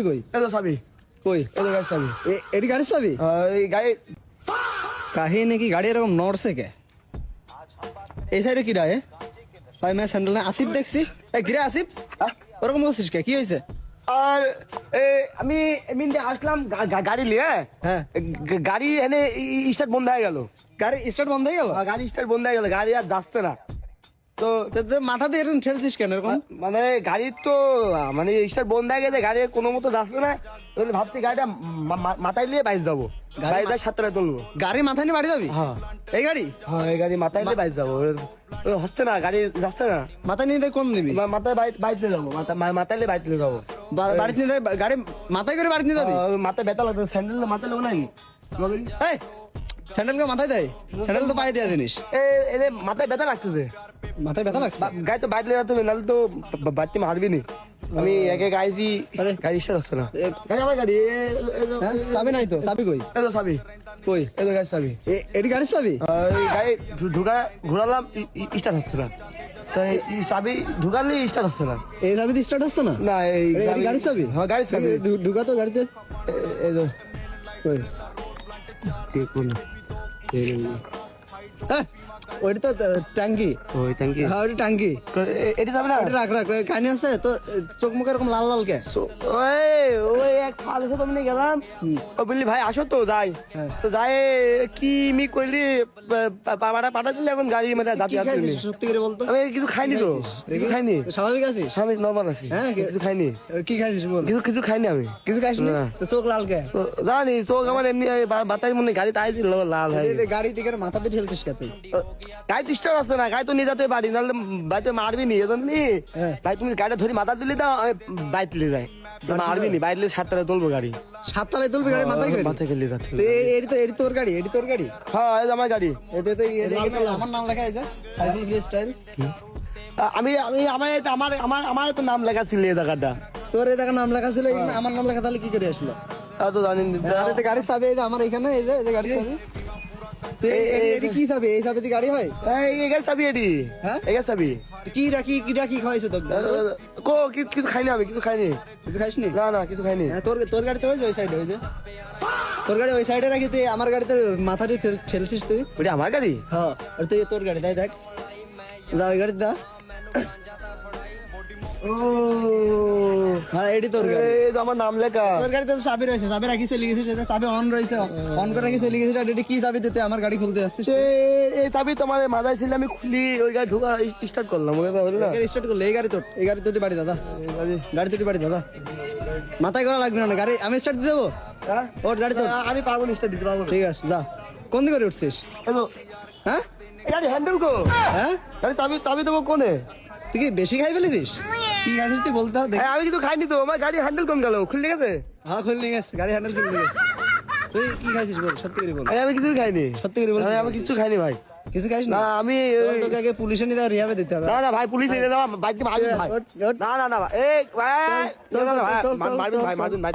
কই এই তো চাবি কই এই তো গাড়ির চাবি এটি গাড়ির চাবি? এই গাড়ি কাহিনী কি গাড়ি এরকম নড়ছে কে? এই সাইডে কি রায় ভাই? मैं স্যান্ডেল না আসিফ দেখছি। এই গিরে আসিফ, ওরকম বলছিস কে? কি হয়েছে? আর আমি এমনি আসলাম গাড়ি নিয়ে। হ্যাঁ, গাড়ি এনে স্টার্ট বন্ধ হয়ে গেল। গাড়ি স্টার্ট বন্ধ হয়ে গেল? গাড়ি স্টার্ট বন্ধ হয়ে গেল, গাড়ি আর যাচ্ছে না। তো মাথা দিয়ে এরকম ঠেলছিস কেন এরকম? মানে গাড়ির তো মানে স্টার্ট বন্ধ হয়ে গেছে, গাড়ি কোনো মতো যাচ্ছে না। ভাবছি গাড়িটা মাথায় নিয়ে বাইরে যাবো, গাড়িটা সাতটায় তুলবো। গাড়ি মাথায় নিয়ে বাড়ি যাবি? হ্যাঁ এই গাড়ি? হ্যাঁ, এই গাড়ি মাথায় নিয়ে বাইরে যাবো। হচ্ছে না, গাড়ি যাচ্ছে না। মাথায় নিয়ে কোন নিবি? মাথায় বাইতে যাবো, মাথায় নিয়ে বাইতে যাবো। বাড়িতে নিয়ে গাড়ি মাথায় করে বাড়িতে নিয়ে যাবি? মাথায় ব্যথা লাগবে, স্যান্ডেল মাথায় নেবো নাকি? এই স্যান্ডেল কে মাথায় দেয়? স্যান্ডেল তো পায়ে দেওয়া জিনিস। মাথায় ব্যথা লাগতেছে, মাথায় ব্যথা লাগছে? গাড়ি তো বাইরে যেতে হবে, নাহলে তো বাড়তে মারবি নি। আমি একে গাইছি, গাড়ি স্টার্ট হচ্ছে না। গাড়ি আমার গাড়ি, হ্যাঁ, চাবি নাই তো? চাবি কই? এই তো চাবি কই? এই তো গাড়ির চাবি। এটি গাড়ির চাবি? এই গাড়ি ঘোরালাম, স্টার্ট হচ্ছে না। তো এই চাবি ঢুকালে স্টার্ট হচ্ছে না। এই চাবি দিয়ে স্টার্ট হচ্ছে না? না, এই এটি গাড়ির চাবি? হ্যাঁ, গাড়ির চাবি। ঢুকা তো গাড়িতে। এই তো কই? কি করলো? হ্যাঁ, ওইটা তো ট্যাঙ্কি। ওই ট্যাঙ্কি? হ্যাঁ, ওইটা ট্যাঙ্কি। এটি যাবে না? ওইটা রাখ রাখ, কাহিনী আছে তো। চোখ মুখ এরকম লাল লাল কে? ওই এক ফাল এসে তো আমি গেলাম, ও বললি ভাই আসো তো যাই। হ্যাঁ। তো যাই কি মি কইলি পাঠা দিলে এখন গাড়ি মানে কি খাইছিস সত্যি করে বলতো? আমি কিছু খাইনি তো, কিছু খাইনি। স্বাভাবিক আছিস? আমি নর্মাল আছি। হ্যাঁ, কিছু খাইনি। কি খাইছিস বল? কিছু খাইনি আমি। কিছু খাইসনি? না। তো চোখ লাল কে? তো জানি চোখ আমার এমনি বাতাস মনে গাড়ি তাই দিল লাল হয়। গাড়ি থেকে মাথা দিয়ে ঠেলছিস কে তুই? গাড়ি তো স্টার্ট আছে না, গাড়ি তো নিয়ে যেতে পারি, নাহলে বাইতে মারবি নি। এজন্য হ্যাঁ। ভাই তুমি গাড়িটা ধরি মাথা দিলে দাও, বাইতে নিয়ে যায়। মারবি নি, বাইরে সাতটায় তুলবো গাড়ি। সাততলায় তুলবি গাড়ি মাথায় করে? মাথায় খেলে যাচ্ছে। এটি তোর গাড়ি? এটি তোর গাড়ি? হ্যাঁ, এই যে আমার গাড়ি। এতে তো আমার নাম লেখা আছে, সাইফুল ফ্রি স্টাইল। আমার তো নাম লেখা ছিল এই জায়গাটা। তোর এই জায়গার নাম লেখা ছিল, আমার নাম লেখা তাহলে কি করে আসলো? তা তো জানি না। আরে তো গাড়ির চাবি এই যে আমার এখানে, এই যে গাড়ির চাবি। এটি কি চাবি? এই চাবি দিয়ে গাড়ি হয়? এই গাড়ি চাবি এটি। হ্যাঁ, এই গাড়ি চাবি। কি রাখি খাওয়াইছে তোকে? কিছু খাইনি আমি, কিছু খাইনি। কিছু খাইসনি? না কিছু খাইনি। হ্যাঁ, তোর গাড়িতে ওই যে ওই সাইডে, ওই যে তোর গাড়ি ওই সাইডে রাখি, তুই আমার গাড়িতে মাথা দিয়ে ঠেলছিস তুই। ওটা আমার গাড়ি? হ্যাঁ, আর তুই তোর গাড়ি তাই দেখ, যা ওই গাড়িতে যা। ও হ্যাঁ, এটি তোর গাড়ি। এই তো আমার নাম লেখা। তোর গাড়িতে তো চাবি রয়েছে, চাবি রাখি চলে গেছিস, চাবি অন রয়েছে, অন করে রাখি চলে গেছিস। আর এটি কি চাবি দিতে আমার গাড়ি খুলতে যাচ্ছিস? এই চাবি তোমার মাথায় ছিল, আমি খুলি ওই গাড়ি ঢোকা স্টার্ট করলাম। স্টার্ট করলে এই গাড়ি তোর, এই গাড়ি তোর বাড়ি দাদা, গাড়ি তোর বাড়ি দাদা, মাথায় করা লাগবে না গাড়ি। আমি স্টার্ট দিয়ে দেবো। ওর গাড়ি তো আমি পারবো না, স্টার্ট দিতে পারবো না। ঠিক আছে, যা। কোন দিকে উঠছিস? হ্যাঁ, এই গাড়ি হ্যান্ডেল কো? হ্যাঁ, গাড়ি চাবি দেবো কোনে? তুই কি বেশি খাই ফেলেছিস? কি খাইছিস তুই বলতে হবে। আমি কিছু খাইনি তো, আমার গাড়ি হ্যান্ডেল কোন গেল? খুলে গেছে? হ্যাঁ, খুলে নিয়ে গেছে, গাড়ি হ্যান্ডেল খুলে নিয়ে গেছে। তুই কি খাইছিস বল, সত্যি করে বল। আমি কিছু খাইনি। সত্যি করে বল। আমি কিছু খাইনি ভাই। কিছু খাইস না, না? আমি তোকে আগে পুলিশে নিয়ে রিহাবে দিতে হবে। না ভাই, পুলিশ নিয়ে যাওয়া বাইকে মারবেন ভাই। না ভাই, এই ভাই, মারবেন ভাই, মারবেন ভাই।